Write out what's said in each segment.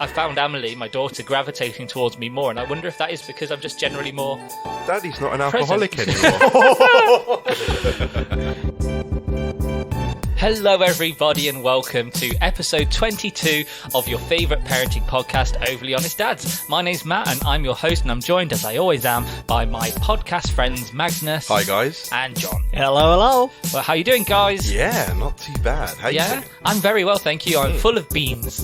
I found Amelie, my daughter, gravitating towards me more, and I wonder if that is because I'm just generally more... Daddy's not an alcoholic present. anymore. Hello everybody and welcome to episode 22 of your favourite parenting podcast, Overly Honest Dads. My name's Matt and I'm your host, and I'm joined, as I always am, by my podcast friends Magnus. Hi guys. And John. Hello, hello. Well, how you doing, guys? Yeah, not too bad. How you doing? I'm very well, thank you. I'm full of beans.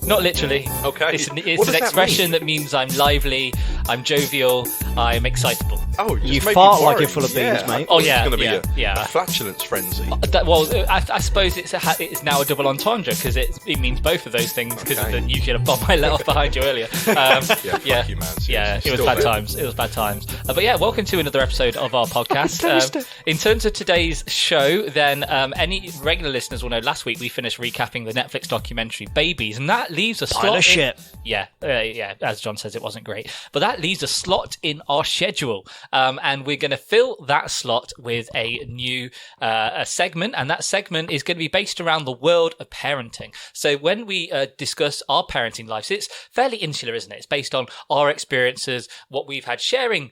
Not literally. Okay. It's What an does expression that that means I'm lively, I'm jovial, I'm excitable. Oh, You fart like you're full of beans, mate. Oh, yeah, It's going to be yeah. a flatulence frenzy. I suppose it's now a double entendre because it means both of those things because of the nuclear bomb I let off behind you earlier. Fuck you, man. Seriously. Yeah, it was Still bad there. times. It was bad times. But yeah, welcome to another episode of our podcast. In terms of today's show, then any regular listeners will know last week we finished recapping the Netflix documentary Babies, and that leaves a slot. Pile of shit. Yeah. As John says, it wasn't great, but that leaves a slot in our schedule, and we're going to fill that slot with a new a segment, and that segment is going to be based around the world of parenting. So when we discuss our parenting lives, it's fairly insular, isn't it? It's based on our experiences, what we've had, sharing,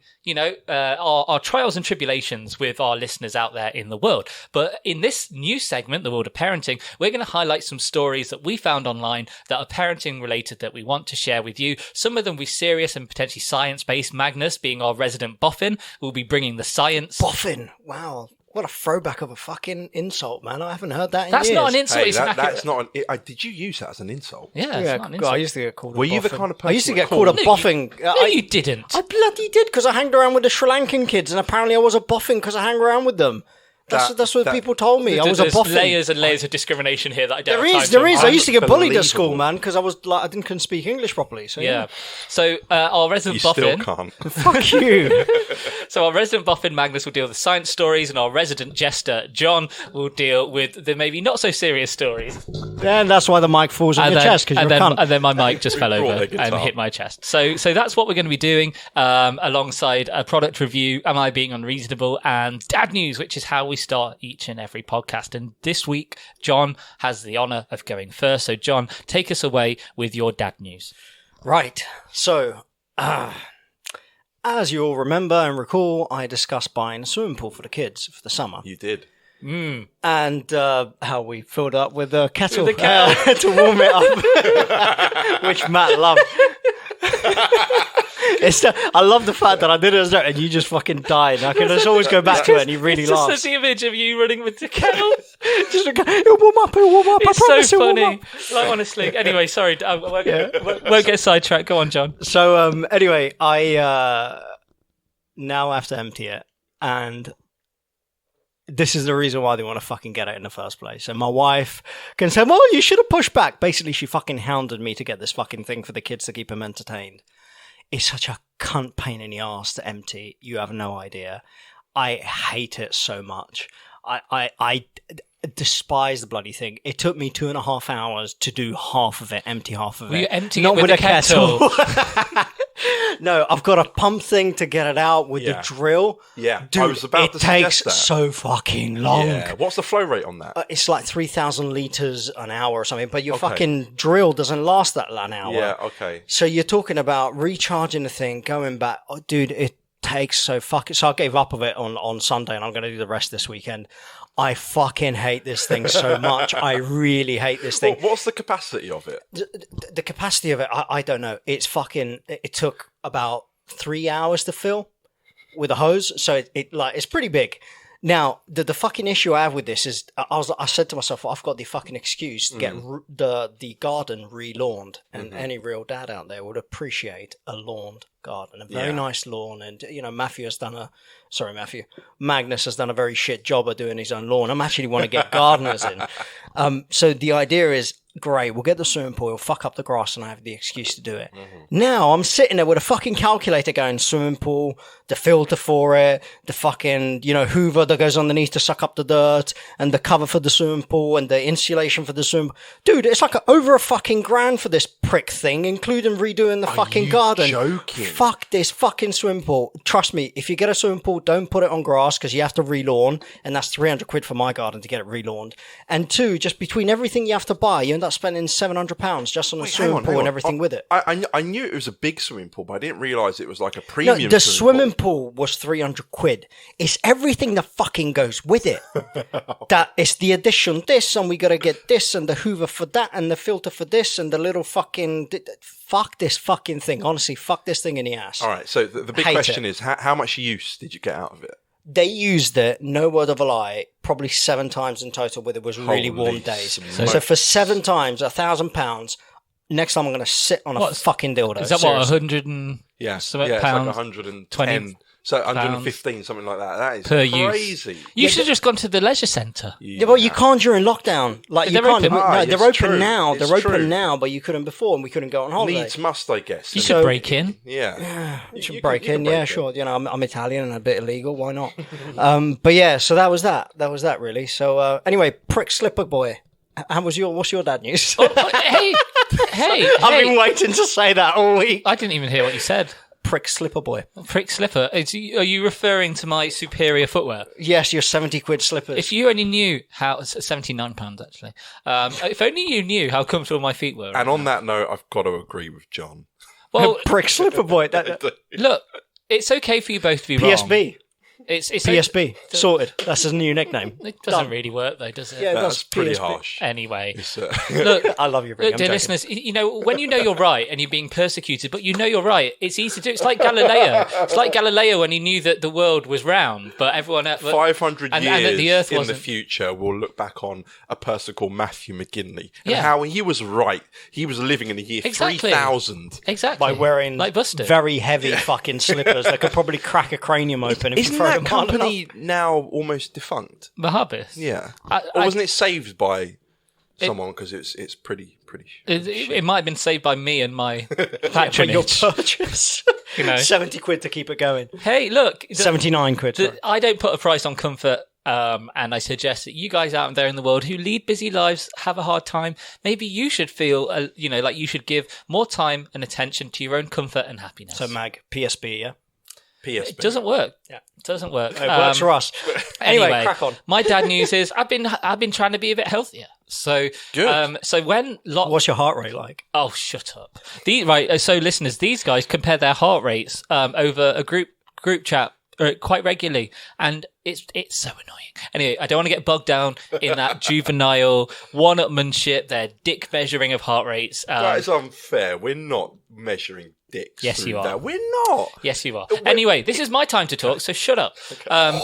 our trials and tribulations with our listeners out there in the world. But in this new segment, the world of parenting, we're going to highlight some stories that we found online that are parenting related that we want to share with you. Some of them will be serious and potentially science-based. Magnus, being our resident boffin, will be bringing the science. Boffin. Wow. What a throwback of a fucking insult, man. I haven't heard that in That's years. not an insult. Hey, It's an that's not an... did you use that as an insult? Yeah, it's Yeah, not an I insult. used to get called a Were you the boffin. kind of person I used to that get called a called- boffin. No, you didn't. I bloody did, because I hanged around with the Sri Lankan kids, and apparently I was a boffin because I hang around with them. That's what people told me. I was a There's boffin. layers and layers of discrimination here that I don't There have time is. to There is. I unpack. used to get bullied at school, Unbelievable. man, because I couldn't speak English properly. So Yeah. So our resident You still boffin. can't. Fuck you. So our resident boffin Magnus will deal with the science stories, and our resident jester John will deal with the maybe not so serious stories. And that's why the mic falls on your chest, because you're a cunt. And then my mic just fell Brought over their and guitar. hit my chest. So that's what we're going to be doing, alongside a product review, Am I Being Unreasonable, and Dad News, which is how we start each and every podcast. And this week, John has the honour of going first. So John, take us away with your Dad News. Right. So, as you all remember and recall, I discussed buying a swimming pool for the kids for the summer. You did. And how we filled up with a kettle, With a kettle. to warm it up, which Matt loved. I love the fact that I did it as a joke and you just fucking died. I can just always go back to it and you really It's laugh. just the image of you running with the kettle. Just it'll warm up, I It's promise so it'll warm funny. up. Like, honestly. Anyway, sorry. I won't get sidetracked. Go on, John. So anyway, I now have to empty it, and this is the reason why they want to fucking get it in the first place. And my wife can say, well, you should have pushed back. Basically, she fucking hounded me to get this fucking thing for the kids to keep them entertained. It's such a cunt pain in the ass to empty. You have no idea. I hate it so much. I despise the bloody thing. It took me 2.5 hours to do half of it, empty half of it. Were you emptying Not it with with a kettle? No, I've got a pump thing to get it out with the drill. Yeah, Dude, I was about to suggest takes that. so fucking long. Yeah. What's the flow rate on that? It's like 3,000 litres an hour or something, but your Okay. fucking drill doesn't last that an hour. Yeah, okay. So you're talking about recharging the thing, going back. Oh, dude, it takes so fucking... So I gave up of it on Sunday, and I'm going to do the rest this weekend. I fucking hate this thing so much. I really hate this thing. What's the capacity of it? The capacity of it, I don't know. It's fucking... It took about 3 hours to fill with a hose, so it's pretty big. Now, the fucking issue I have with this is, I said to myself, I've got the fucking excuse to get the garden re-lawned, and any real dad out there would appreciate a lawned garden, a very nice lawn. And Magnus has done a very shit job of doing his own lawn. I'm actually want to get gardeners in. So the idea is, great, we'll get the swimming pool, we'll fuck up the grass, and I have the excuse to do it. Now I'm sitting there with a fucking calculator going, swimming pool, the filter for it, the fucking, hoover that goes underneath to suck up the dirt, and the cover for the swimming pool, and the insulation for the swimming pool. Dude, it's like over $1 fucking grand for this prick thing, including redoing the fucking you garden. joking? Fuck this fucking swimming pool. Trust me, if you get a swimming pool, don't put it on grass because you have to relawn, and that's 300 quid for my garden to get it relawned. And two, just between everything you have to buy, you end up spending £700 just on the swimming pool and everything with it. I knew it was a big swimming pool, but I didn't realise it was like a premium. No, the swimming pool was 300 quid. It's everything that fucking goes with it. That it's the addition this, and we gotta get this, and the hoover for that, and the filter for this, and the little fucking fuck this fucking thing. Honestly, fuck this thing in the ass. All right. So the big question is, how much use did you get out of it? They used it, no word of a lie, probably 7 times in total. With it was really warm days. So for 7 times, £1,000. Next time I'm going to sit on a fucking dildo. Is that seriously. what, 100 and pounds? It's like 110. So 115, something like that. That is per crazy. Use. You should have just gone to the leisure centre. Yeah, well, you can't during lockdown. Like They're you can't. open. No, they're open true. now. It's They're true. open now, but you couldn't before, and we couldn't go on holiday. Needs must, I guess. You should break in. Yeah. You should You break can in, break yeah, in. sure. You know, I'm Italian and a bit illegal. Why not? But yeah, so that was that. That was that, really. So anyway, prick slipper boy. What's your dad news? Hey, I've been waiting to say that all week. I didn't even hear what you said. Prick slipper boy. Prick slipper. Are you referring to my superior footwear? Yes, your 70 quid slippers. If you only knew how, £79 actually. If only you knew how comfortable my feet were. And on that note, I've got to agree with John. Well, prick slipper boy. look, it's okay for you both to be wrong. PSB. It's PSB. Sorted. That's his new nickname. It doesn't really work though, does it? Yeah, That's pretty PSB. harsh. Anyway, It's, look, I love you, look, dear listeners, you know, when you know you're right and you're being persecuted, but you know you're right, it's easy to do. It's like Galileo. It's like Galileo when he knew that the world was round, but everyone... 500 and years that the Earth in wasn't. the future, we'll look back on a person called Matthew McGinley and Yeah. how he was right. He was living in the year Exactly. 3000. Exactly. By wearing like Buster. very heavy fucking slippers that could probably crack a cranium open if Isn't you throw that them hard enough. company now almost defunct? Mahabis. Yeah. I- Or wasn't it saved by someone because it's pretty It might have been saved by me and my For your patronage. purchase. You know. 70 quid to keep it going. Hey, look. 79 quid. sorry. I don't put a price on comfort. And I suggest that you guys out there in the world who lead busy lives, have a hard time, maybe you should feel, like you should give more time and attention to your own comfort and happiness. So, Mag, PSB, yeah? PSB. It doesn't work. Yeah. It doesn't work. It works for us. Anyway, crack on. My dad news is I've been trying to be a bit healthier. So, Good. So when What's your heart rate like? Oh, shut up. So listeners, these guys compare their heart rates over a group chat quite regularly, and it's so annoying. Anyway, I don't want to get bogged down in that juvenile one-upmanship, their dick measuring of heart rates. That is unfair. We're not measuring dicks. Yes, through you are. That. We're not. Yes, you are. Anyway, this is my time to talk, so shut up. Okay.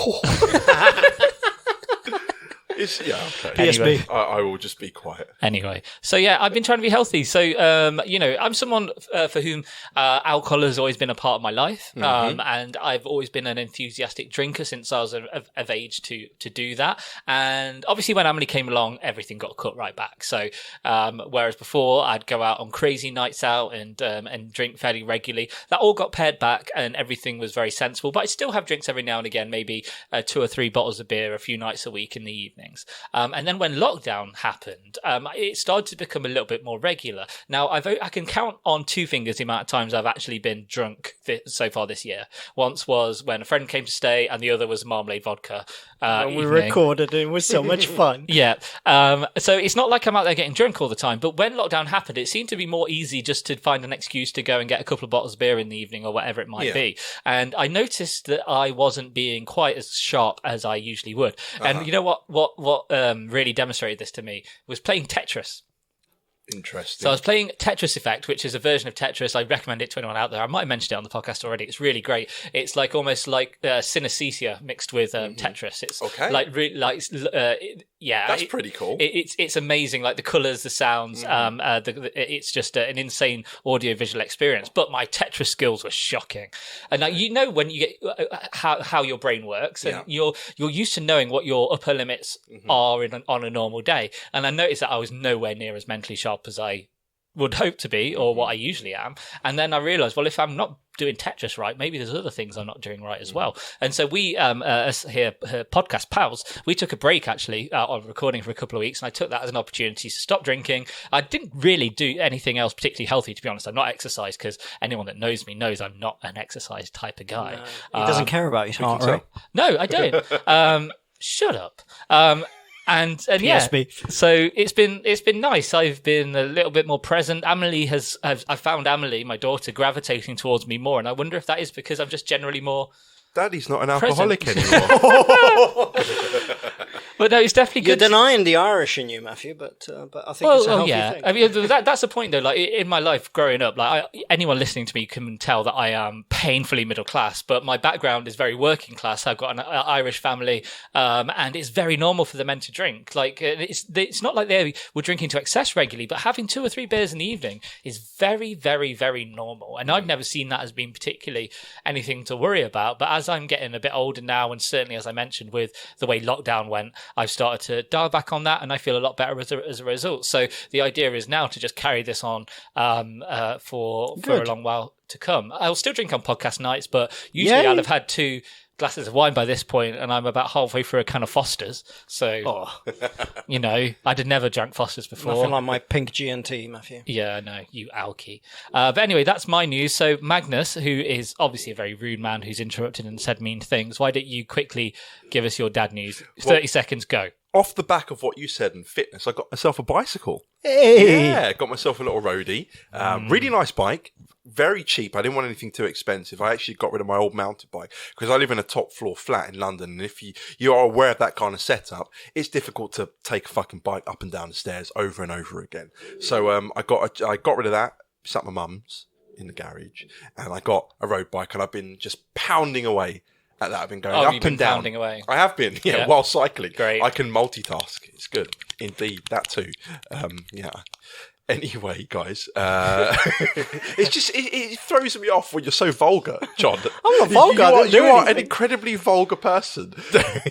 PSB. I will just be quiet. Anyway, so yeah, I've been trying to be healthy. So, I'm someone for whom alcohol has always been a part of my life, and I've always been an enthusiastic drinker since I was of age to do that. And obviously, when Emily came along, everything got cut right back. So, whereas before I'd go out on crazy nights out and drink fairly regularly, that all got pared back, and everything was very sensible. But I still have drinks every now and again, maybe 2 or 3 bottles of beer a few nights a week in the evenings. And then when lockdown happened, it started to become a little bit more regular. Now, I can count on 2 fingers the amount of times I've actually been drunk so far this year. Once was when a friend came to stay, and the other was marmalade vodka. And we evening. recorded it. It was so much fun. Yeah. So it's not like I'm out there getting drunk all the time, but when lockdown happened, it seemed to be more easy just to find an excuse to go and get a couple of bottles of beer in the evening or whatever it might be. And I noticed that I wasn't being quite as sharp as I usually would. And you know what really demonstrated this to me was playing Tetris. Interesting. So I was playing Tetris Effect, which is a version of Tetris. I recommend it to anyone out there. I might have mentioned it on the podcast already. It's really great. It's like almost like synesthesia mixed with Tetris. It's Okay. That's pretty cool. It's amazing. Like the colors, the sounds. It's just an insane audio-visual experience. But my Tetris skills were shocking. And now when you get how your brain works, and you're used to knowing what your upper limits are on a normal day. And I noticed that I was nowhere near as mentally sharp as I would hope to be, or what I usually am. And then I realised, well, if I'm not doing Tetris right, maybe there's other things I'm not doing right as well. And so we, us here, podcast pals, we took a break actually on recording for a couple of weeks, and I took that as an opportunity to stop drinking. I didn't really do anything else particularly healthy, to be honest. I'm not exercised, because anyone that knows me knows I'm not an exercise type of guy. No, he doesn't care about your heart rate. No, I don't. Shut up. And PSB. yeah, so it's been nice. I've been a little bit more present. I found Amelie, my daughter, gravitating towards me more, and I wonder if that is because I'm just generally more. Daddy's not an alcoholic anymore. But no, it's definitely good. You're denying the Irish in you, Matthew, but I think it's a healthy thing. I mean, that's the point, though. Like in my life growing up, anyone listening to me can tell that I am painfully middle class, but my background is very working class. I've got an Irish family, and it's very normal for the men to drink. Like it's not like they were drinking to excess regularly, but having 2 or 3 beers in the evening is very, very, very normal. And I've never seen that as being particularly anything to worry about. But as I'm getting a bit older now, and certainly as I mentioned with the way lockdown went, I've started to dial back on that, and I feel a lot better as a result. So the idea is now to just carry this on for a long while to come. I'll still drink on podcast nights, but usually I'll have had 2 glasses of wine by this point, and I'm about halfway through a can of Foster's. So, I'd have never drank Foster's before. Nothing like my pink G&T, Matthew. Yeah, no, you alky. But anyway, that's my news. So Magnus, who is obviously a very rude man who's interrupted and said mean things, why don't you quickly give us your dad news? 30 seconds, go. Off the back of what you said in fitness, I got myself a bicycle. Hey! Yeah, got myself a little roadie. Really nice bike. Very cheap. I didn't want anything too expensive. I actually got rid of my old mountain bike because I live in a top floor flat in London. And if you are aware of that kind of setup, it's difficult to take a fucking bike up and down the stairs over and over again. So I got rid of that. It's at my mum's in the garage, and I got a road bike, and I've been just pounding away at that. I've been going up and down. Pounding away. I have been, while cycling. Great. I can multitask. It's good. Indeed, that too. Anyway, guys, it's just it throws me off when you're so vulgar, John. I'm not vulgar. You are an incredibly vulgar person.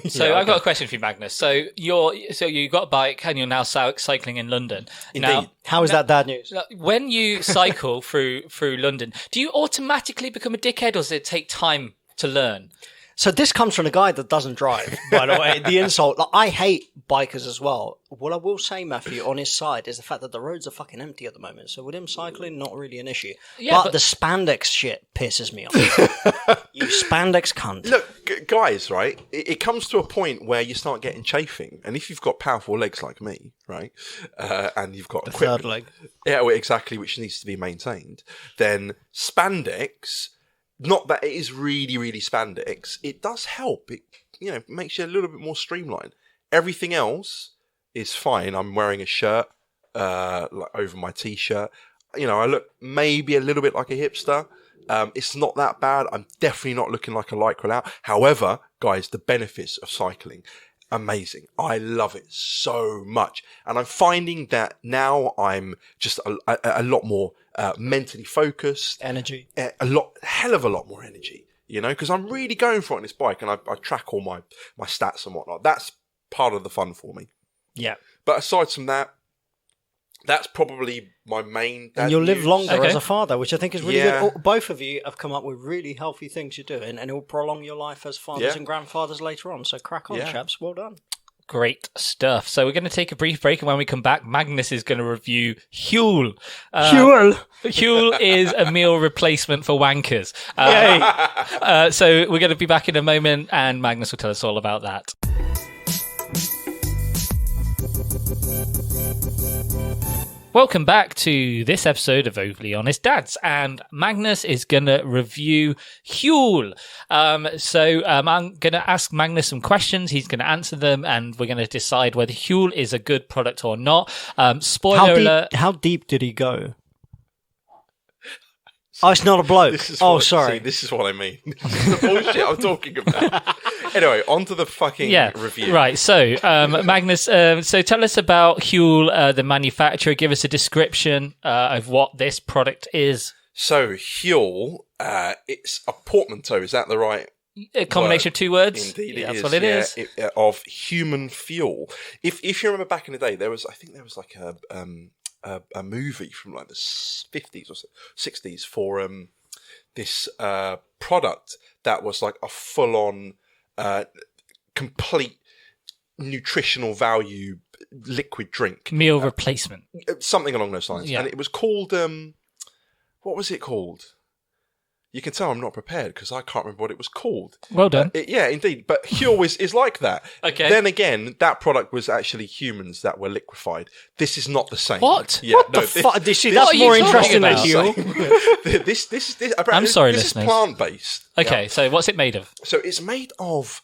So I've got a question for you, Magnus. So you got a bike and you're now cycling in London. Indeed. Now, how is that bad news? When you cycle through London, do you automatically become a dickhead, or does it take time to learn? So this comes from a guy that doesn't drive, by the way. The insult. I hate bikers as well. What I will say, Matthew, on his side is the fact that the roads are fucking empty at the moment. So with him cycling, not really an issue. Yeah, but the spandex shit pisses me off. You spandex cunt. Look, guys, right? It comes to a point where you start getting chafing. And if you've got powerful legs like me, right, and you've got the third leg. Yeah, well, exactly, which needs to be maintained, then spandex... Not that it is really, really spandex. It does help. It, makes you a little bit more streamlined. Everything else is fine. I'm wearing a shirt, over my t-shirt. I look maybe a little bit like a hipster. It's not that bad. I'm definitely not looking like a lycra now. However, guys, the benefits of cycling, amazing. I love it so much. And I'm finding that now I'm just a lot more mentally focused. Energy. Hell of a lot more energy, because I'm really going for it on this bike, and I track all my stats and whatnot. That's part of the fun for me. Yeah. But aside from that, that's probably my main... And you'll live longer as a father, which I think is really good. Both of you have come up with really healthy things you're doing, and it will prolong your life as fathers and grandfathers later on. So crack on, chaps. Well done. Great stuff. So we're going to take a brief break, and when we come back, Magnus is going to review Huel. Huel is a meal replacement for wankers. So we're going to be back in a moment, and Magnus will tell us all about that. Welcome back to this episode of Overly Honest Dads, and Magnus is going to review Huel. I'm going to ask Magnus some questions, he's going to answer them, and we're going to decide whether Huel is a good product or not. Spoiler alert. How deep did he go? Oh, it's not a bloke. Sorry. See, this is what I mean. This is the bullshit I'm talking about. Anyway, on to the fucking review. Right, so, Magnus, so tell us about Huel, the manufacturer. Give us a description of what this product is. So, Huel, it's a portmanteau. Is that the right A combination of 2 words? Indeed, that's what it is. Of human fuel. If you remember back in the day, there was like a movie from like the 50s or 60s for this product that was like a full-on complete nutritional value liquid drink. Meal replacement. Something along those lines. Yeah. And it was called, what was it called? You can tell I'm not prepared because I can't remember what it was called. Well done. Yeah, indeed. But Huel is like that. Okay. Then again, that product was actually humans that were liquefied. This is not the same. What? Yeah, What the fuck? This, What That's are more you interesting than talking you. this I'm sorry, this listeners. is plant-based. Okay, Yeah? so what's it made of? So it's made of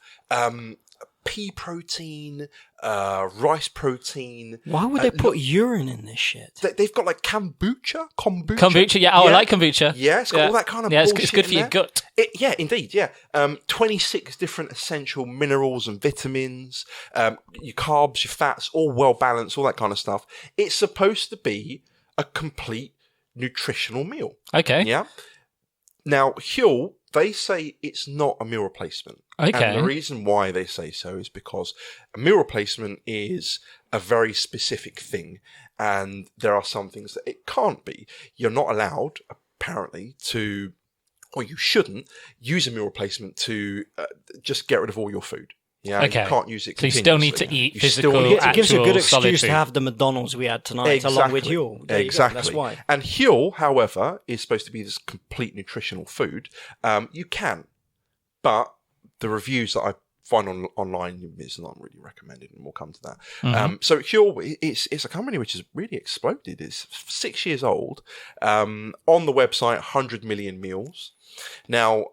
pea protein, rice protein. Why would they put urine in this shit? They've got like kombucha. Kombucha, yeah. Oh, I like kombucha. Yeah, it's got all that kind of yeah, bullshit it's good for in your there. gut. Yeah, indeed, yeah. 26 different essential minerals and vitamins, your carbs, your fats, all well balanced, all that kind of stuff. It's supposed to be a complete nutritional meal. Okay. Yeah. Now, Huel, they say it's not a meal replacement. Okay. And the reason why they say so is because a meal replacement is a very specific thing, and there are some things that it can't be. You're not allowed, apparently, to, or you shouldn't, use a meal replacement to just get rid of all your food. Yeah, Okay. You can't use it So you still need to continuously. eat You physical, still need It gives you a good actual solid excuse to food. have the McDonald's we had tonight along with Huel. There you go. Exactly. That's why. And Huel, however, is supposed to be this complete nutritional food. You can, but the reviews that I find online is not really recommended, and we'll come to that. So Huel, it's a company which has really exploded. It's 6 years old. On the website, 100 million meals. Now,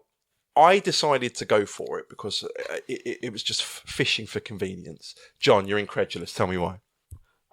I decided to go for it because it was just fishing for convenience. John, you're incredulous. Tell me why.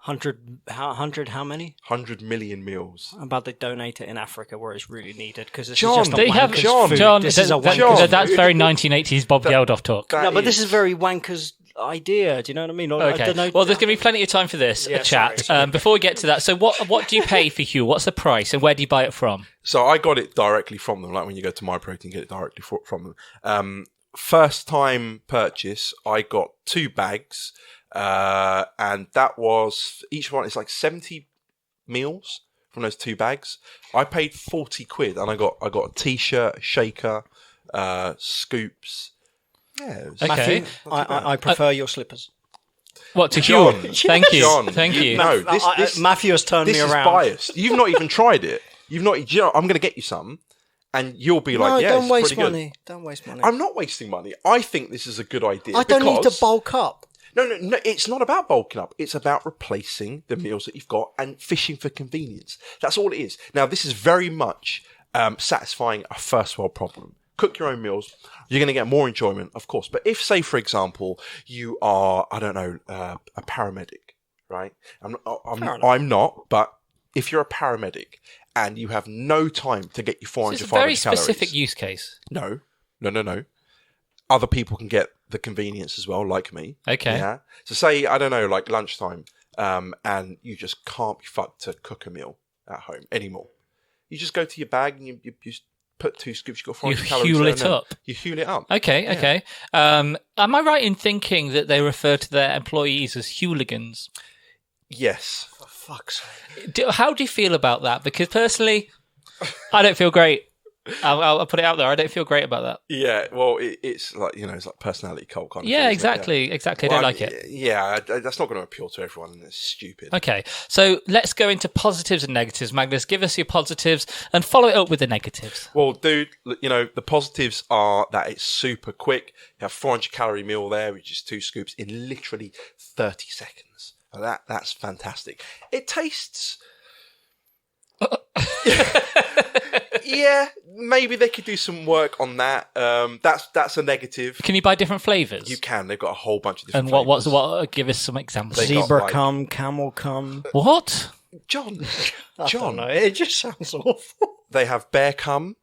100, how many? 100 million meals. How about they donate it in Africa where it's really needed? Because this John, is just a They have wanker's food. John. This is a that- wanker's that's very 1980s Bob Geldof talk. That No, but this is- is very wanker's idea. Do you know what I mean? I Okay. don't know. Well, there's going to be plenty of time for this Yeah, chat. sorry. Before we get to that, so what do you pay for Huel? What's the price, and where do you buy it from? So I got it directly from them. Like when you go to MyProtein, get it directly from them. First time purchase, I got 2 bags, and that was, each one is like 70 meals from those 2 bags. I paid 40 quid, and I got a t-shirt, a shaker, scoops. Yeah, it was Okay. Matthew, I prefer your slippers. What to John. Huel? Thank you. John, Thank you. No, this Matthew has turned this me is around. biased. You've not even tried it. You've not. You know, I'm going to get you some, and you'll be like, No, "Yeah, don't it's waste pretty good." money. Don't waste money. I'm not wasting money. I think this is a good idea. I don't need to because- bulk up. No. It's not about bulking up. It's about replacing the meals that you've got and fishing for convenience. That's all it is. Now, this is very much satisfying a first world problem. Cook your own meals. You're going to get more enjoyment, of course. But if, say, for example, you are, I don't know, a paramedic, right? I'm not, but if you're a paramedic and you have no time to get your 400, It's a 500 very specific calories, use case. No. Other people can get the convenience as well, like me. Okay. Yeah. So say, I don't know, like lunchtime, and you just can't be fucked to cook a meal at home anymore. You just go to your bag and you just put 2 scoops, you've got 400 You calories. Huel there it and then. up. You Huel it up. Okay. Am I right in thinking that they refer to their employees as hooligans? Yes. For fuck's sake. How do you feel about that? Because personally, I don't feel great. I'll put it out there. I don't feel great about that. Yeah. Well, it's like, it's like personality cult kind of Yeah, thing, isn't it? exactly. I don't like it. Yeah, that's not going to appeal to everyone, and it's stupid. Okay, so let's go into positives and negatives. Magnus, give us your positives and follow it up with the negatives. Well, dude, the positives are that it's super quick. You have 400 calorie meal there, which is 2 scoops in literally 30 seconds. That's fantastic. It tastes. Yeah, maybe they could do some work on that. That's a negative. Can you buy different flavors? You can. They've got a whole bunch of different. And what? flavours. Give us some examples. They got, Zebra like- cum, camel cum. What? John? I John? don't know. It just sounds awful. They have bear cum.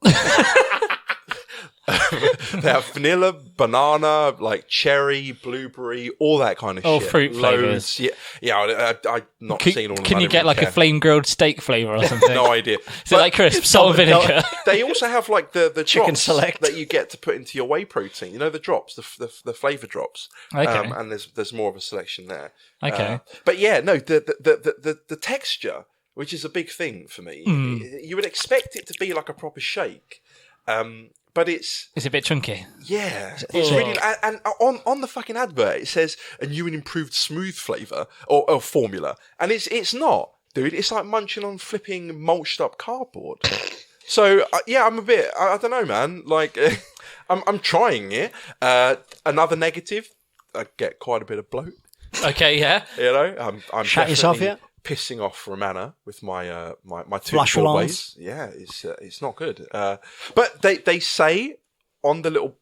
They have vanilla, banana, like cherry, blueberry, all that kind of Oh, shit. fruit Loads. Yeah. I've not seen all of them. Can I you don't get really like care. a flame grilled steak flavor or something? No idea. Is it like crisp, salt and vinegar? They also have like the Chicken drops select. that you get to put into your whey protein. You know, the drops, the flavor drops. Okay. And there's more of a selection there. Okay. But yeah, no, the texture which is a big thing for me. Mm. You would expect it to be like a proper shake, but it's a bit chunky. Yeah, it's really. And on the fucking advert, it says a new and improved smooth flavour or formula, and it's not, dude. It's like munching on flipping mulched up cardboard. So yeah, I'm a bit. I don't know, man. Like, I'm trying it. Another negative, I get quite a bit of bloat. Okay, yeah. You know, I'm Shat yourself yet? Pissing off Romana with my my two Flush doorways. Yeah, it's not good. But they say on the little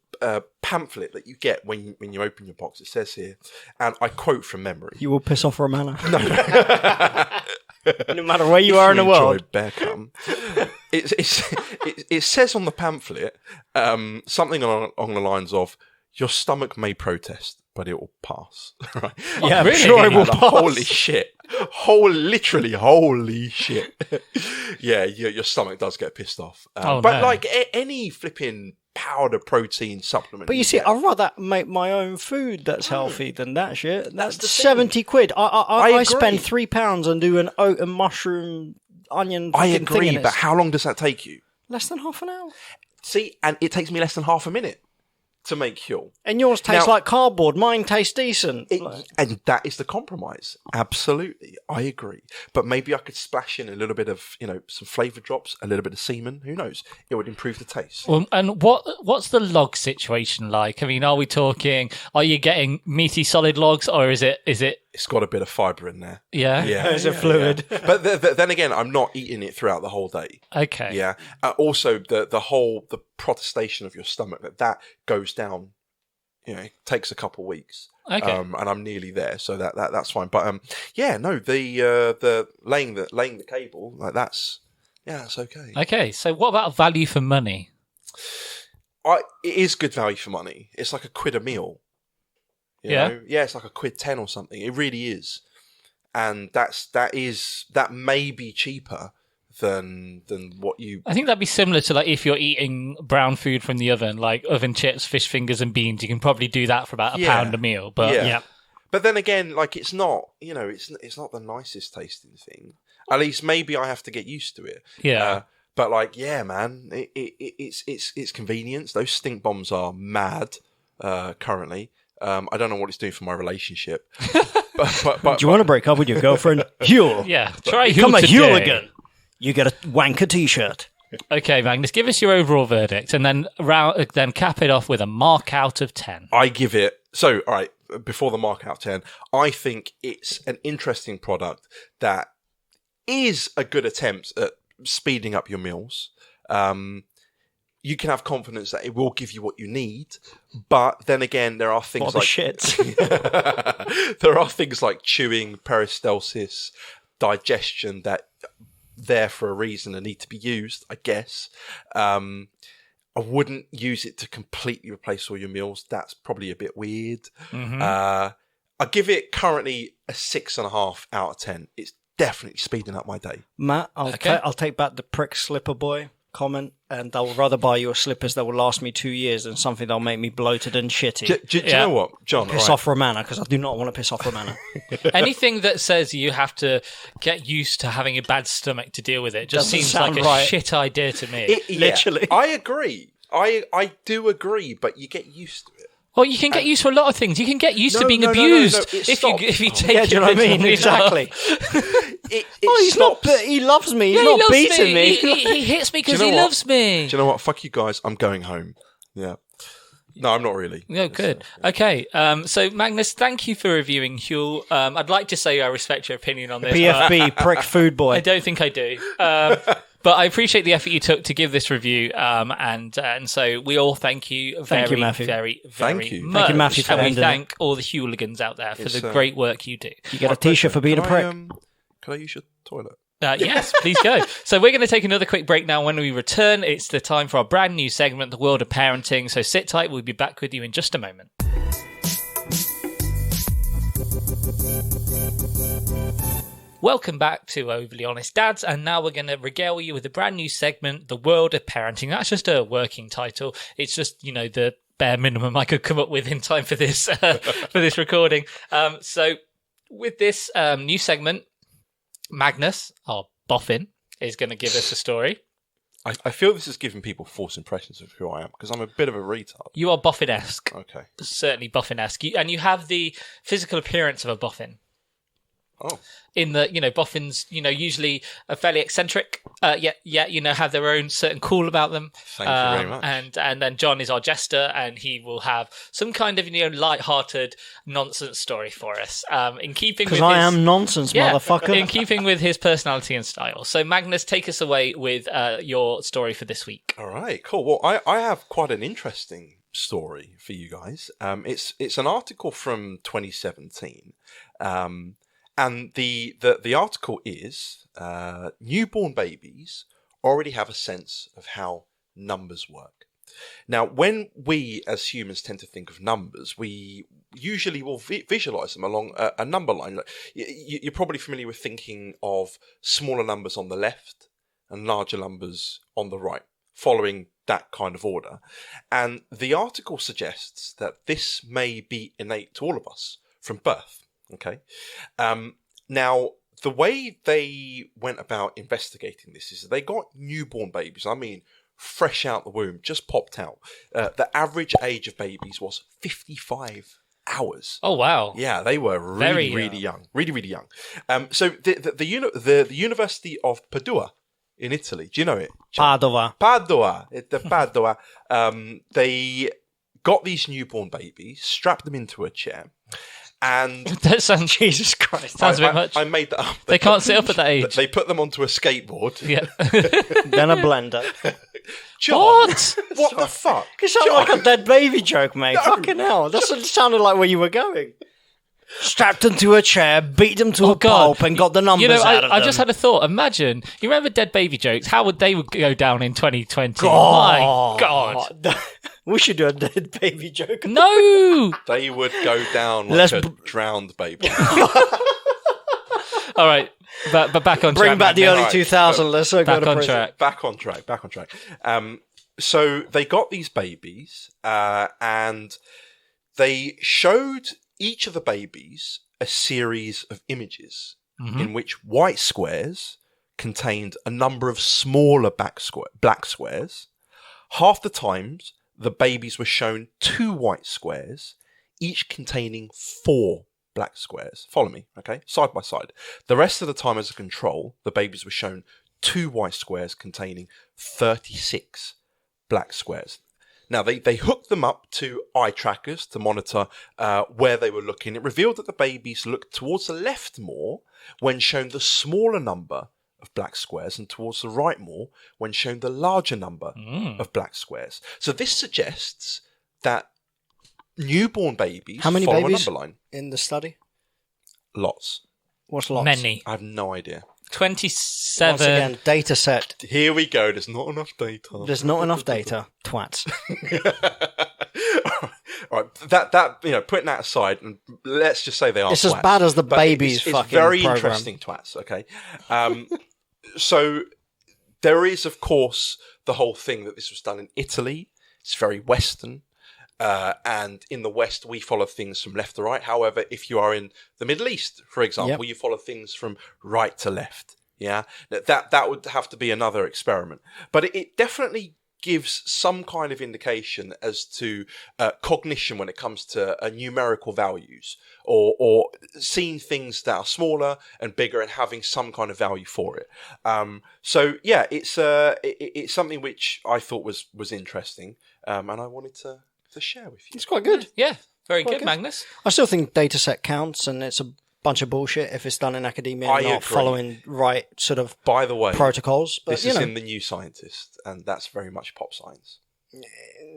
pamphlet that you get when you open your box, it says here, and I quote from memory: "You will piss off Romana." No matter where you are in the world. Bear cum. It says on the pamphlet something along the lines of, "Your stomach may protest, but it will pass." Right? Yeah, really? I'm sure it will pass. Holy shit! Literally, holy shit! Yeah, your stomach does get pissed off. But no. like any flipping powder protein supplement. But you see, I'd rather make my own food that's healthy than that shit. That's the thing. 70 quid. I agree. spend £3 on do an oat and mushroom onion. I fucking agree, thing, and but it's how long does that take you? less than half an hour. See, and it takes me less than half a minute to make Huel. And yours tastes Now- like cardboard. Mine tastes decent. And that is the compromise. Absolutely. I agree. But maybe I could splash in a little bit of, some flavour drops, a little bit of semen. Who knows? It would improve the taste. Well, and what's the log situation like? I mean, are you getting meaty solid logs, or is it? It's got a bit of fibre in there. Yeah. Yeah. It's a fluid. Yeah. But then again, I'm not eating it throughout the whole day. Okay. Yeah. Also, the protestation of your stomach, that goes down, it takes a couple of weeks. Okay. And I'm nearly there, so that's fine. But the laying the cable, like that's okay. Okay. So what about value for money? It is good value for money. It's like £1 a meal. You know? Yeah, it's like £1.10 or something. It really is, and that may be cheaper than what you. I think that'd be similar to like if you're eating brown food from the oven, like oven chips, fish fingers, and beans. You can probably do that for about £1 a meal. But yeah. But then again, like it's not, it's not the nicest tasting thing. At least maybe I have to get used to it. Yeah. But like, yeah, man, it's convenience. Those stink bombs are mad currently. I don't know what it's doing for my relationship. but Do you want to break up with your girlfriend? Huel. Yeah. Try Become a today. hooligan. You get a wanker t-shirt. Okay, Magnus, give us your overall verdict, and then cap it off with a mark out of 10. I give it. So, all right, before the mark out of 10, I think it's an interesting product that is a good attempt at speeding up your meals. You can have confidence that it will give you what you need, but then again, there are things like shits. there are things like chewing, peristalsis, digestion that there for a reason and need to be used, I guess. I wouldn't use it to completely replace all your meals. That's probably a bit weird. Mm-hmm. I give it currently a 6.5 out of 10. It's definitely speeding up my day. Matt, I'll take back the prick slipper boy comment, and I would rather buy you slippers that will last me 2 years than something that'll make me bloated and shitty. Do you know what, John? Piss off Romana, because I do not want to piss off Romana. Anything that says you have to get used to having a bad stomach to deal with it just Doesn't seems like sound a right. shit idea to me. Literally. I agree. I do agree, but you get used to it. Well, you can get used to a lot of things. You can get used to being no, abused it if stops. you take Yeah, it. do you know what I mean? Exactly. It stops. He loves me. He's Yeah, not he loves beating me. He hits me because Do you he know what? loves me. Do you know what? Fuck you guys. I'm going home. Yeah. No, I'm not really. No, good. Okay, so Magnus, thank you for reviewing Huel. I'd like to say I respect your opinion on this. PFB, prick food boy. I don't think I do. But I appreciate the effort you took to give this review, and so we all thank you very, Matthew. very, very Thank you. much. Thank you, Matthew, for and we ending thank all the hooligans out there for It's, the great work you do. You get a t-shirt for being a prick. Can I use your toilet? Yes, please go. So we're going to take another quick break now. When we return, it's the time for our brand new segment, The World of Parenting. So sit tight. We'll be back with you in just a moment. Welcome back to Overly Honest Dads, and now we're going to regale you with a brand new segment, The World of Parenting. That's just a working title. It's just, the bare minimum I could come up with in time for this for this recording. So with this new segment, Magnus, our Boffin is going to give us a story. I feel this is giving people false impressions of who I am because I'm a bit of a retard. You are Boffin-esque. Okay. Certainly Boffin-esque. And you have the physical appearance of a Boffin. Oh. In that, Boffins, usually are fairly eccentric, have their own certain cool about them. Thank you very much. And then John is our jester, and he will have some kind of, light-hearted nonsense story for us. In keeping with because I am nonsense, motherfucker. In keeping with his personality and style. So Magnus, take us away with your story for this week. All right, cool. Well, I have quite an interesting story for you guys. It's an article from 2017. And the article is newborn babies already have a sense of how numbers work. Now, when we as humans tend to think of numbers, we usually will visualize them along a number line. Like, you're probably familiar with thinking of smaller numbers on the left and larger numbers on the right, following that kind of order. And the article suggests that this may be innate to all of us from birth. Okay. Now, the way they went about investigating this is they got newborn babies. I mean, fresh out the womb, just popped out. The average age of babies was 55 hours. Oh, wow. Yeah, they were really, really young. Really, really young. So the University of Padua in Italy, do you know it? Padova. Padua. They got these newborn babies, strapped them into a chair, and that sounds Jesus Christ. Sounds a bit much. I made that up. They can't sit up at that age. They put them onto a skateboard. Yeah. Then a blender. John, what the fuck? You sound like a dead baby joke, mate. No. Fucking hell. That sounded like where you were going. Strapped them to a chair, beat them to a pulp, and got the numbers out of them. I just had a thought. Imagine, you remember dead baby jokes? How would they go down in 2020? God. My God. We should do a dead baby joke. No! They would go down like a drowned baby. All right, but back on track. Bring back the early Right. 2000s. Let's go Back to on prison. track. Back on track. So they got these babies, and they showed each of the babies a series of images in which white squares contained a number of smaller black squares. Half the times, the babies were shown 2 white squares, each containing 4 black squares. Follow me, okay? Side by side. The rest of the time, as a control, the babies were shown 2 white squares containing 36 black squares. Now, they hooked them up to eye trackers to monitor where they were looking. It revealed that the babies looked towards the left more when shown the smaller number of black squares, and towards the right more when shown the larger number of black squares. So this suggests that newborn babies How many follow babies a number line. in the study? Lots. What's lots? Many. I have no idea. 27. Once again, data set. Here we go. There's not enough data. There's not enough data. Twats. All right. That putting that aside, and let's just say they are. It's twats, as bad as the but babies it's fucking very program. interesting twats. Okay. So there is, of course, the whole thing that this was done in Italy. It's very Western. And in the West, we follow things from left to right. However, if you are in the Middle East, for example, you follow things from right to left. Yeah, that would have to be another experiment. But it definitely gives some kind of indication as to cognition when it comes to numerical values, or seeing things that are smaller and bigger and having some kind of value for it. So yeah, it's something which I thought was interesting, and I wanted to share with you. It's quite good. Yeah, very Quite good, good. Magnus. I still think data set counts, and it's a bunch of bullshit if it's done in academia I and not agree. following right sort of By the way, protocols. But this is in The New Scientist, and that's very much pop science.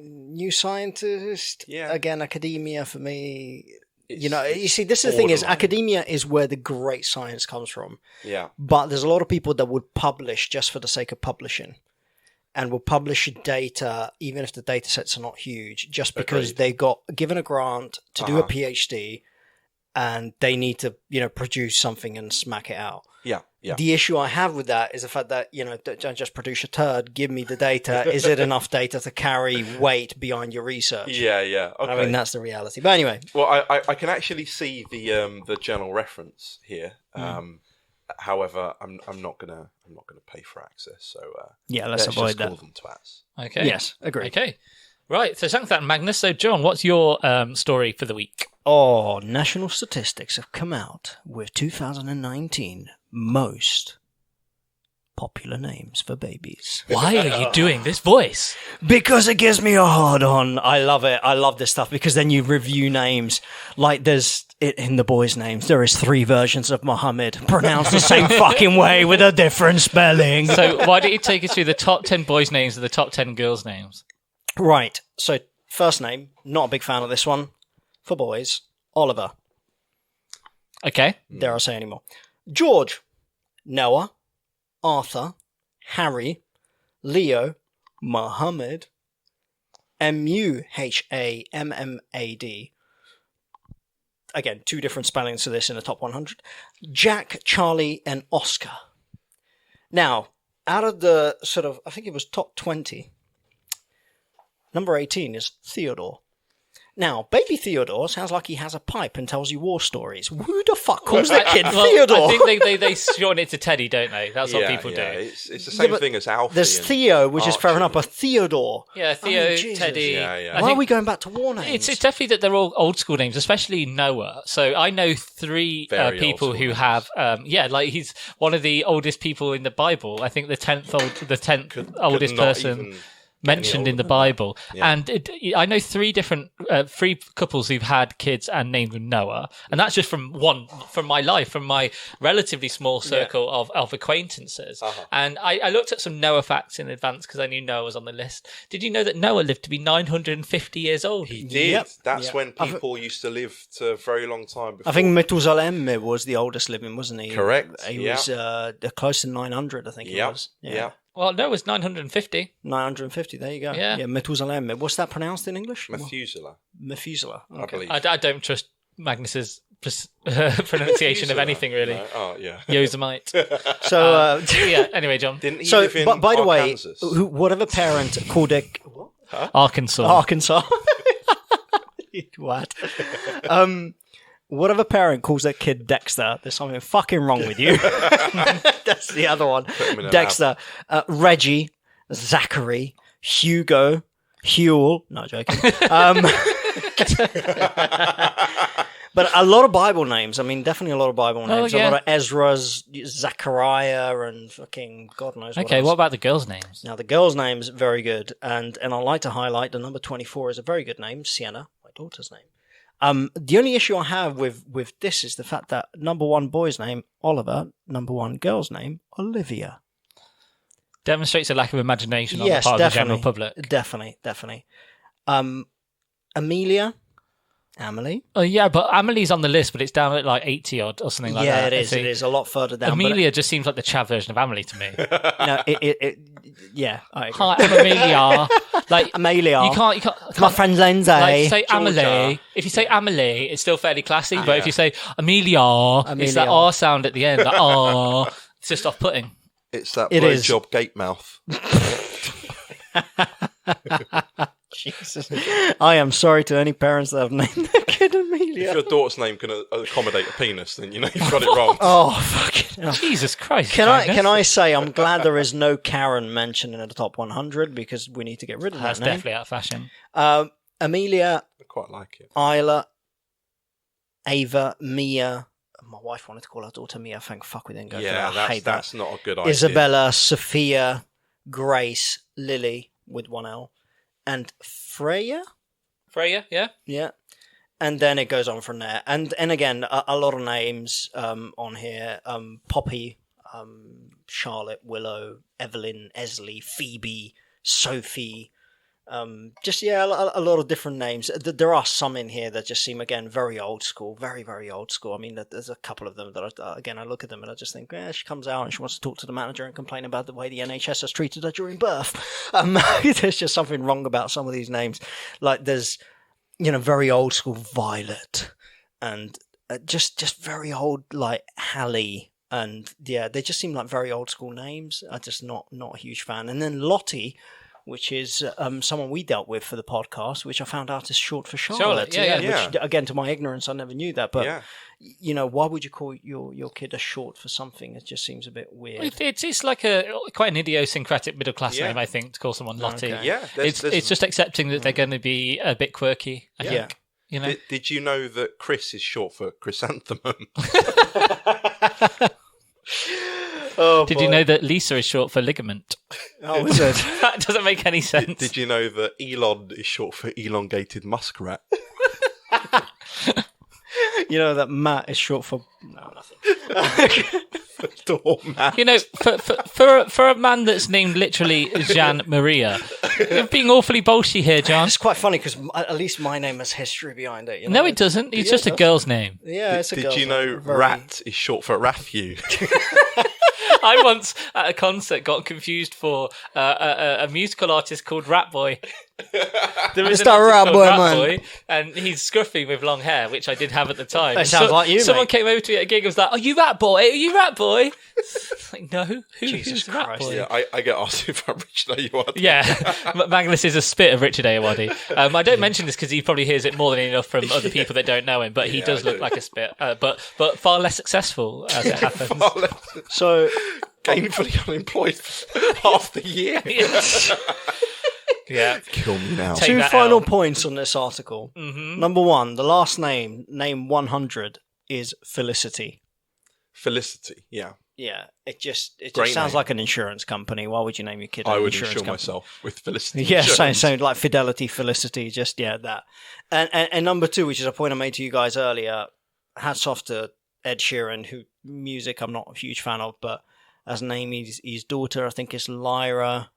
New Scientist, Yeah. again, academia for me. It's You see, this is the thing is, borderline. academia is where the great science comes from. Yeah. But there's a lot of people that would publish just for the sake of publishing, and will publish data even if the data sets are not huge, just because Agreed. they got given a grant to do a PhD, and they need to, produce something and smack it out. Yeah. Yeah. The issue I have with that is the fact that, don't just produce a turd, give me the data. Is it enough data to carry weight beyond your research? Yeah. Okay. I mean, that's the reality. But anyway. Well, I can actually see the journal reference here. However, I'm not gonna pay for access. So Yeah, let's let's avoid just call that. them twats. Okay. Yes, agree. Okay. Right. So thanks for that, Magnus. So John, what's your story for the week? Oh, national statistics have come out with 2019 most popular names for babies. Why are you doing this voice? Because it gives me a hard on. I love it. I love this stuff because then you review names. Like there's it in the boys' names. There is 3 versions of Muhammad pronounced the same fucking way with a different spelling. So why don't you take us through the top 10 boys' names and the top 10 girls' names? Right. So first name, not a big fan of this one. For boys, Oliver. Okay. Dare I say anymore? George, Noah, Arthur, Harry, Leo, Muhammad, Muhammad. Again, 2 different spellings to this in the top 100. Jack, Charlie, and Oscar. Now, out of the sort of, I think it was top 20, number 18 is Theodore. Now, baby Theodore sounds like he has a pipe and tells you war stories. Who the fuck calls that kid Theodore? I think they shorten it to Teddy, don't they? That's what people do. It's the same thing as Alfie. There's and Theo, which is fair Archie. enough, but Theodore. Yeah, Theo, Jesus. Teddy. Yeah. Why are we going back to war names? It's definitely that they're all old school names, especially Noah. So I know 3 Very people old who school have, like he's one of the oldest people in the Bible. I think the 10th oldest not person even mentioned in the older. Bible. Yeah. And I know 3 different, 3 couples who've had kids and named them Noah. And that's just from my life, from my relatively small circle of acquaintances. Uh-huh. And I looked at some Noah facts in advance because I knew Noah was on the list. Did you know that Noah lived to be 950 years old? He did. Yep. That's Yep. when people used to live to a very long time before. I think Methuselah was the oldest living, wasn't he? Correct, He yeah. was close to 900, I think he was. Yeah. Well, Noah's 950. 950, there you go. Yeah. Methuselah. What's that pronounced in English? Methuselah, Methuselah. I believe. I don't trust Magnus's pronunciation of anything, really. No? Oh, yeah. Yosemite. So, Yeah, anyway, John. Didn't he so live in by the way, Arkansas? whatever parent called it... Arkansas. Arkansas. What? Whatever parent calls their kid Dexter, there's something fucking wrong with you. That's the other one. him in a Dexter. Reggie, Zachary, Hugo, Huel. No, joking. But a lot of Bible names. I mean, definitely a lot of Bible names. yeah. A lot of Ezra's, Zachariah, and fucking God knows what Okay, else. what about the girls' names? Now, the girl's name's very good. And I'd like to highlight the number 24 is a very good name, Sienna, my daughter's name. The only issue I have with this is the fact that number 1 boy's name, Oliver, number 1 girl's name, Olivia. Demonstrates a lack of imagination on Yes, the part of the definitely. general public. Definitely. Amelia, Amelie. Oh, yeah, but Amelie's on the list, but it's down at like 80 odd or something like Yeah, that. it is. It is a lot further down. Amelia just seems like the Chav version of Amelie to me. But, no, yeah, I agree. Hi, I'm Amelia. Like, Amelia. you can't My friend Lindsay. like say Georgia. Amelie. If you say Amelie, it's still fairly classy. But if you say Amelia, it's that Amelia. R sound at the end. Like, oh, it's just off-putting. It's that It is. blowjob gate mouth. Jesus. I am sorry to any parents that have named their kid Amelia. If your daughter's name can accommodate a penis, then you know you've got it wrong. Oh, fucking hell. Jesus Christ. Can Magnus. I say I'm glad there is no Karen mentioned in the top 100 because we need to get rid of That's that name. definitely out of fashion. Amelia, I quite like it. Isla, Ava, Mia. My wife wanted to call her daughter Mia. Thank fuck we didn't go for that. I hate that. that's not a good idea. Isabella, Sophia, Grace, Lily with 1 L, and Freya. Freya, yeah? Yeah. And then it goes on from there. And again, a lot of names on here. Poppy, Charlotte, Willow, Evelyn, Esley, Phoebe, Sophie. A lot of different names. There are some in here that just seem, again, very old school. Very, very old school. I mean, there's a couple of them that, I look at them and I just think, she comes out and she wants to talk to the manager and complain about the way the NHS has treated her during birth. There's just something wrong about some of these names. Like, there's... very old school Violet and just very old like Hallie. And yeah, they just seem like very old school names. I'm just not a huge fan. And then Lottie, which is someone we dealt with for the podcast, which I found out is short for Charlotte. yeah. Which, again, to my ignorance, I never knew that. But, Yeah. why would you call your kid a short for something? It just seems a bit weird. It's like quite an idiosyncratic middle class name, I think, to call someone Lottie. Okay. Yeah. It's just accepting that they're going to be a bit quirky. I think. You know? Did you know that Chris is short for chrysanthemum? Did you know that Lisa is short for ligament? Oh, is it? That doesn't make any sense. Did you know that Elon is short for elongated muskrat? You know that Matt is short for... No, nothing. Doormat. You know, for a man that's named literally Jean Maria, you're being awfully bolshy here, John. It's quite funny because at least my name has history behind it. No, it doesn't. It's just a girl's name. Yeah, it's a Did girl's you know name. Very- rat is short for Rathew? I once at a concert got confused for a musical artist called Rat Boy. There was It's that Rat called Boy, Rat man. Boy, and he's scruffy with long hair, which I did have at the time. That sounds like you, Someone mate. came over to me at a gig and was like, "Are you Rat Boy? Are you Rat Boy?" It's like, no, Jesus who's Rat Christ. Boy? Yeah, I get asked if I'm rich. No, you are. Yeah, Magnus is a spit of Richard Ayoade. I don't mention this because he probably hears it more than enough from other people that don't know him, but he does look like a spit, but far less successful as it happens. So, Gainfully unemployed for half the year. Yeah. Kill me now. Take two that final out. points on this article. Mm-hmm. Number one, the last name 100, is Felicity. Felicity, yeah. Yeah, it just Great sounds name. like an insurance company. Why would you name your kid I an would insurance insure company? myself with Felicity. Yeah, Insurance. same like Fidelity, Felicity, just that. And number two, which is a point I made to you guys earlier, hats off to Ed Sheeran, who music I'm not a huge fan of, but as a name, his daughter, I think is Lyra.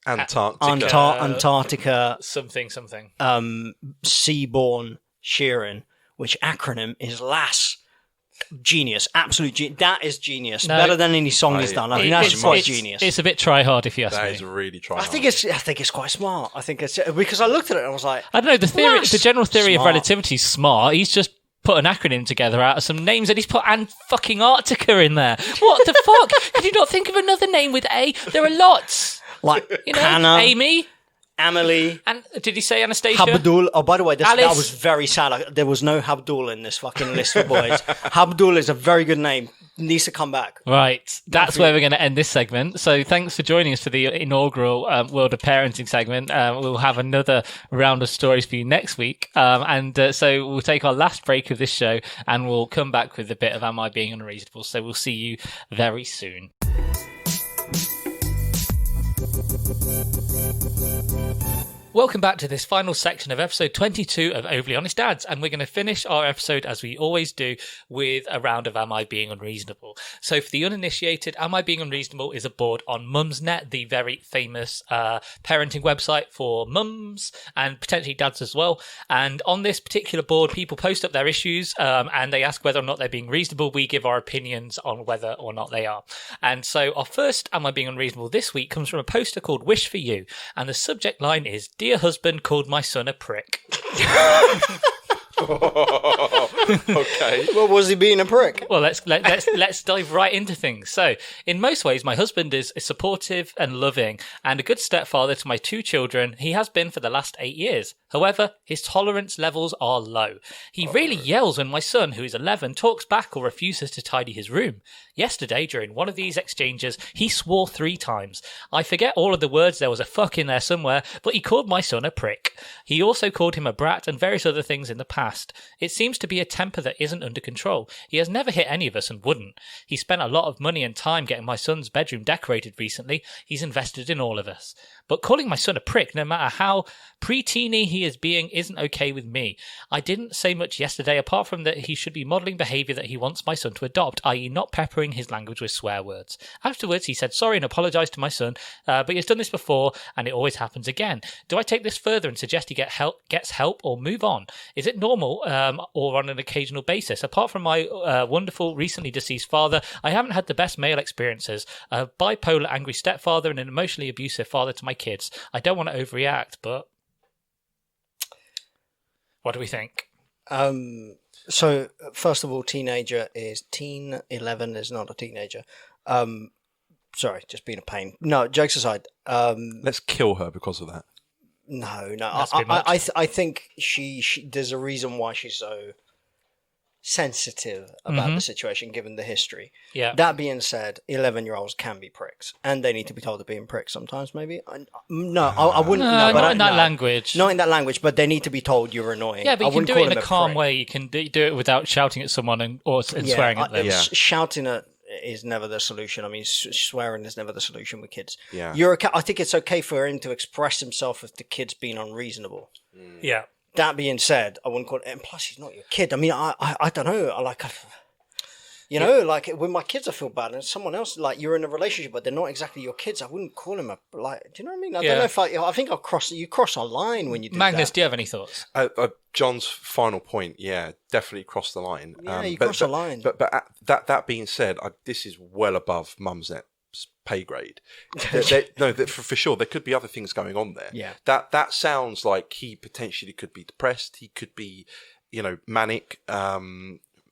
Antarctica. Antarctica, Something. Seaborn Sheeran, which acronym is LAS. Genius, absolute genius. That is genius. No. Better than any song he's done. I think that's quite genius. It's a bit try hard if you ask That me. is really trying. I think it's quite smart. I think it's because I looked at it and I was like, I don't know, the general theory of Smart. relativity is smart. He's just put an acronym together out of some names and he's put fucking Antarctica in there. What the fuck? Could you not think of another name with A? There are lots. like You know, Hannah, Amy. Amelie, And did he say Anastasia? Habdul. Oh, by the way, that Alice. was very sad. There was no Habdul in this fucking list of boys. Habdul is a very good name. Needs to come back. Right, that's where we're going to end this segment. So thanks for joining us for the inaugural World of Parenting segment. We'll have another round of stories for you next week. So we'll take our last break of this show and we'll come back with a bit of Am I Being Unreasonable? So we'll see you very soon. Welcome back to this final section of episode 22 of Overly Honest Dads, and we're going to finish our episode as we always do with a round of Am I Being Unreasonable? So for the uninitiated, Am I Being Unreasonable is a board on Mumsnet, the very famous parenting website for mums and potentially dads as well. And on this particular board, people post up their issues and they ask whether or not they're being reasonable. We give our opinions on whether or not they are. And so our first Am I Being Unreasonable this week comes from a poster called Wish for You, and the subject line is, "Dear husband called my son a prick." Okay. Well, was he being a prick? Well, let's dive right into things. So, in most ways, my husband is supportive and loving and a good stepfather to my two children. He has been for the last 8 years. However, his tolerance levels are low. He really yells when my son, who is 11, talks back or refuses to tidy his room. Yesterday, during one of these exchanges, he swore 3 times. I forget all of the words, there was a fuck in there somewhere, but he called my son a prick. He also called him a brat and various other things in the past. It seems to be a temper that isn't under control. He has never hit any of us and wouldn't. He spent a lot of money and time getting my son's bedroom decorated recently. He's invested in all of us. But calling my son a prick, no matter how pre-teeny he is being, isn't okay with me. I didn't say much yesterday, apart from that he should be modelling behaviour that he wants my son to adopt, i.e. not peppering his language with swear words. Afterwards, he said sorry and apologised to my son, but he has done this before, and it always happens again. Do I take this further and suggest he gets help or move on? Is it normal or on an occasional basis? Apart from my wonderful, recently deceased father, I haven't had the best male experiences. A bipolar, angry stepfather and an emotionally abusive father to my kids. I don't want to overreact, but what do we think? So, first of all, teenager is teen. 11 is not a teenager. sorry, just being a pain. No, jokes aside. Let's kill her because of that. No. That's a bit much. I think she there's a reason why she's so sensitive about the situation, given the history. Yeah. That being said, 11-year-olds can be pricks, and they need to be told they're being pricks sometimes. Maybe. I wouldn't. No, not in that language. Not in that language, but they need to be told you're annoying. Yeah, but I you can wouldn't do it call in a them calm prick. way. You can do it without shouting at someone and swearing at them. Yeah. Shouting at is never the solution. I mean, swearing is never the solution with kids. Yeah. I think it's okay for him to express himself if the kid's being unreasonable. Yeah. That being said, I wouldn't call it. And plus, he's not your kid. I mean, I don't know. Like with my kids, I feel bad, and someone else, like you're in a relationship, but they're not exactly your kids. I wouldn't call him do you know what I mean? I don't know if I think you cross a line when you do Magnus, that. do you have any thoughts? John's final point, definitely crossed the line. Yeah, you cross the line. But that being said, this is well above Mumsnet's pay grade. For sure, there could be other things going on there. Yeah. That sounds like he potentially could be depressed. He could be, manic.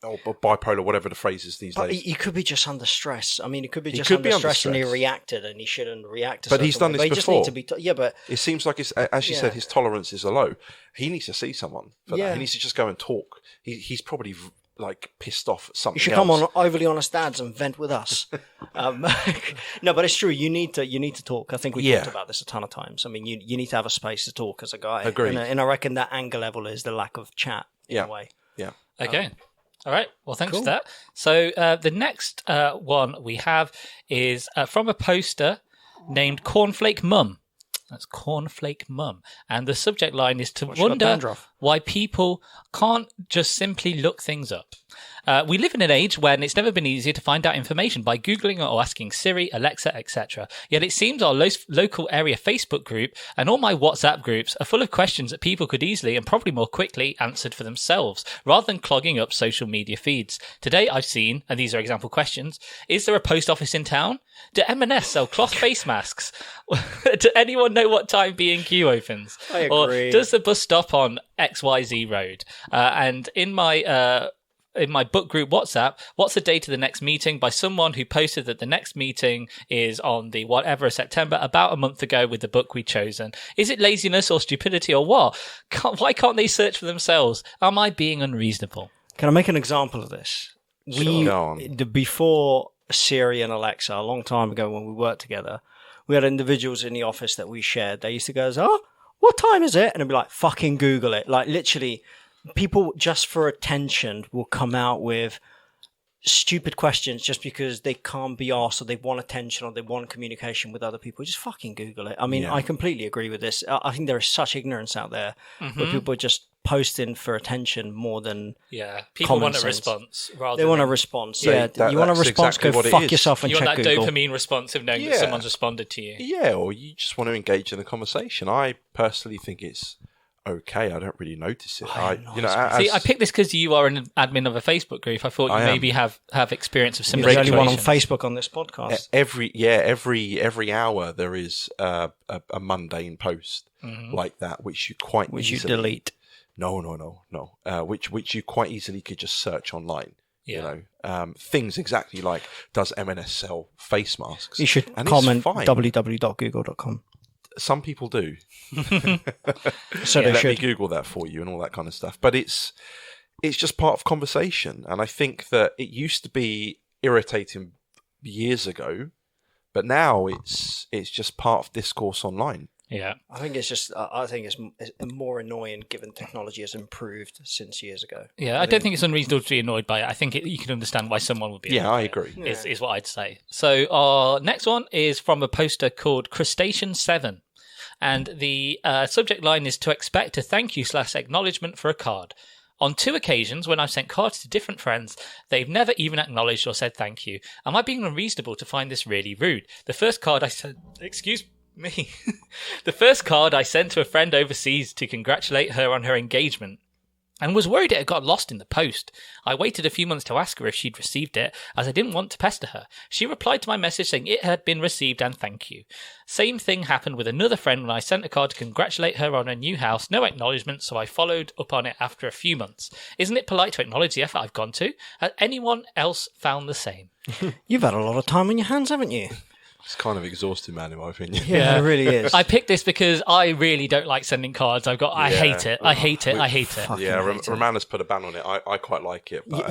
Or bipolar, whatever the phrase is these days. He could be just under stress. I mean, he could be just could under be under stress and he stress. reacted and he shouldn't react to But he's done this He just needs to before. be but It seems like, as you said, his tolerances are low. He needs to see someone for that. He needs to just go and talk. He's probably like pissed off at something you should else. come on Overly Honest Dads and vent with us. No, but it's true. You need to talk. I think we talked about this a ton of times. I mean, you need to have a space to talk as a guy. Agreed. And I reckon that anger level is the lack of chat in a way. Yeah. Okay. All right. Well, thanks for that. So the next one we have is from a poster named Cornflake Mum. That's Cornflake Mum. And the subject line is to wonder why people can't just simply look things up. We live in an age when it's never been easier to find out information by Googling or asking Siri, Alexa, etc. Yet it seems our local area Facebook group and all my WhatsApp groups are full of questions that people could easily and probably more quickly answered for themselves, rather than clogging up social media feeds. Today I've seen, and these are example questions, is there a post office in town? Do M&S sell cloth face masks? Does anyone know what time B&Q opens? I agree. Or does the bus stop on XYZ road? And in my book group WhatsApp, what's the date of the next meeting, by someone who posted that the next meeting is on the whatever September, about a month ago, with the book we'd chosen. Is it laziness or stupidity or what? Why can't they search for themselves? Am I being unreasonable? Can I make an example of this? Sure. Before Siri and Alexa, a long time ago when we worked together, we had individuals in the office that we shared. They used to go, "Oh, what time is it?" And it'd be like, "Fucking Google it." Like literally, people just for attention will come out with stupid questions just because they can't be asked, or they want attention, or they want communication with other people. Just fucking Google it. I mean, I completely agree with this. I think there is such ignorance out there where people are just posting for attention more than people want a sense. response rather. They want a response. You want a response? Exactly go fuck yourself and you check want that Google. dopamine response of knowing that someone's responded to you. Yeah, or you just want to engage in the conversation. I personally think it's okay. I don't really notice it. See, I picked this because you are an admin of a Facebook group. I thought you maybe have experience of similar You're the only situations. one on Facebook on this podcast. every hour there is a mundane post like that, which you quite easily you delete. No. Which you quite easily could just search online. Yeah. Things exactly like, does M&S sell face masks? You should comment www.google.com. Some people do. So they Let should. me Google that for you and all that kind of stuff. But it's just part of conversation. And I think that it used to be irritating years ago, but now it's just part of discourse online. Yeah, I think it's more annoying given technology has improved since years ago. Yeah, I don't think it's unreasonable to be annoyed by it. I think you can understand why someone would be annoyed. Yeah, I agree. Is what I'd say. So our next one is from a poster called Crustacean 7. And the subject line is to expect a thank you / acknowledgement for a card. On 2 occasions, when I've sent cards to different friends, they've never even acknowledged or said thank you. Am I being unreasonable to find this really rude? The first card I sent... Excuse me. The first card I sent to a friend overseas to congratulate her on her engagement, and was worried it had got lost in the post. I waited a few months to ask her if she'd received it, as I didn't want to pester her. She replied to my message saying it had been received and thank you. Same thing happened with another friend when I sent a card to congratulate her on her new house. No acknowledgement, so I followed up on it after a few months. Isn't it polite to acknowledge the effort I've gone to? Has anyone else found the same? You've had a lot of time on your hands, haven't you? It's kind of exhausting, man, in my opinion. Yeah, it really is. I picked this because I really don't like sending cards. I hate it. I hate it. I hate it. Yeah, Romana's put a ban on it. I quite like it, but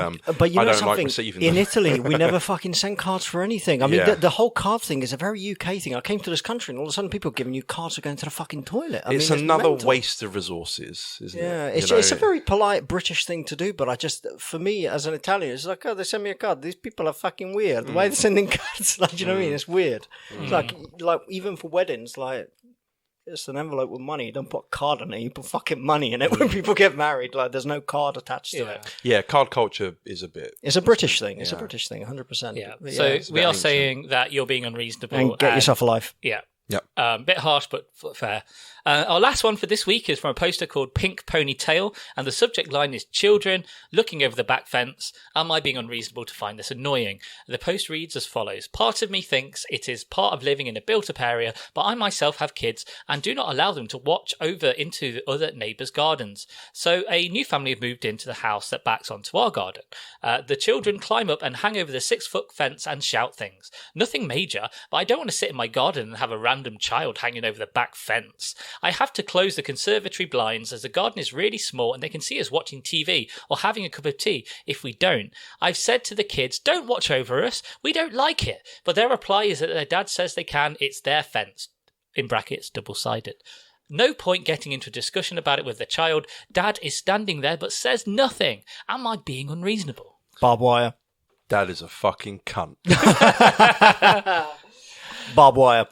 you I know don't something? like receiving In them. Italy, we never fucking sent cards for anything. I mean, Yeah. the whole card thing is a very UK thing. I came to this country and all of a sudden people are giving you cards for going to the fucking toilet. It's mean, another mental. waste of resources, isn't Yeah, it? it's a very polite British thing to do, but for me, as an Italian, it's like, oh, they send me a card. These people are fucking weird. Why are they sending cards? Like, do you know what I mean? It's weird. It's like even for weddings, like, it's an envelope with money. You don't put a card in it. You put fucking money in it when people get married. Like, there's no card attached to it. Yeah, card culture is a bit... It's a British thing. It's a British thing, 100%. Yeah. But So we are ancient. saying that you're being unreasonable. and get yourself a life. Yeah. Yep. Bit harsh, but fair. Our last one for this week is from a poster called Pink Ponytail, and the subject line is children looking over the back fence. Am I being unreasonable to find this annoying? The post reads as follows. Part of me thinks it is part of living in a built-up area, but I myself have kids and do not allow them to watch over into the other neighbours' gardens. So a new family have moved into the house that backs onto our garden. The children climb up and hang over the 6-foot fence and shout things. Nothing major, but I don't want to sit in my garden and have a random child hanging over the back fence. I have to close the conservatory blinds as the garden is really small and they can see us watching TV or having a cup of tea if we don't. I've said to the kids, don't watch over us, we don't like it. But their reply is that their dad says they can, it's their fence. In brackets, double-sided. No point getting into a discussion about it with the child. Dad is standing there but says nothing. Am I being unreasonable? Barbed wire. Dad is a fucking cunt. Barbed wire.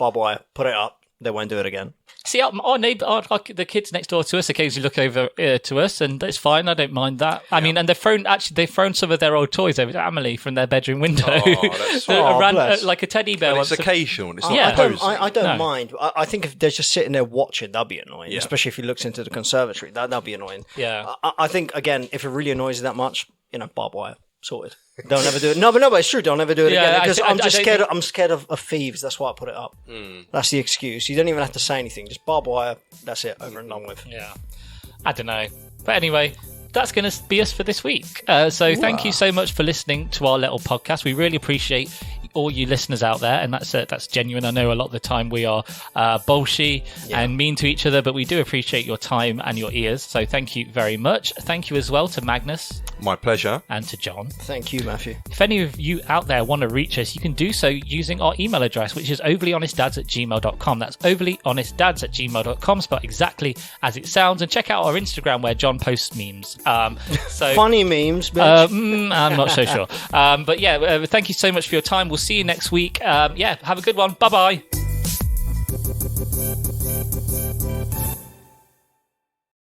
Put it up. They won't do it again. See, our neighbour, the kids next door to us occasionally look over to us, and it's fine. I don't mind that. I mean, and they've thrown some of their old toys over to Emily from their bedroom window. Oh, that's sweet. Bless. Like a teddy bear. But it's once. occasional. It's not Yeah. imposing. I don't No. mind. I think if they're just sitting there watching, that'd be annoying. Yeah. Especially if he looks into the conservatory. That'd be annoying. Yeah. I think, again, if it really annoys you that much, barbed wire. Sorted. Don't ever do it. No, but it's true. Don't ever do it Yeah, again. Because I I'm just don't scared. think- I'm scared of thieves. That's why I put it up. That's the excuse. You don't even have to say anything. Just barbed wire. That's it. Over and done with. Yeah. I don't know. But anyway, that's going to be us for this week. So thank you so much for listening to our little podcast. We really appreciate all you listeners out there, and that's genuine. I know a lot of the time we are bolshy and mean to each other, but we do appreciate your time and your ears. So thank you very much. Thank you as well to Magnus. My pleasure. And to John. Thank you, Matthew. If any of you out there want to reach us, you can do so using our email address, which is overlyhonestdads@gmail.com. That's overlyhonestdads@gmail.com, spelled exactly as it sounds. And check out our Instagram where John posts memes. So Funny memes, bitch. I'm not so sure. But yeah, thank you so much for your time. We'll see you next week. Have a good one. Bye-bye.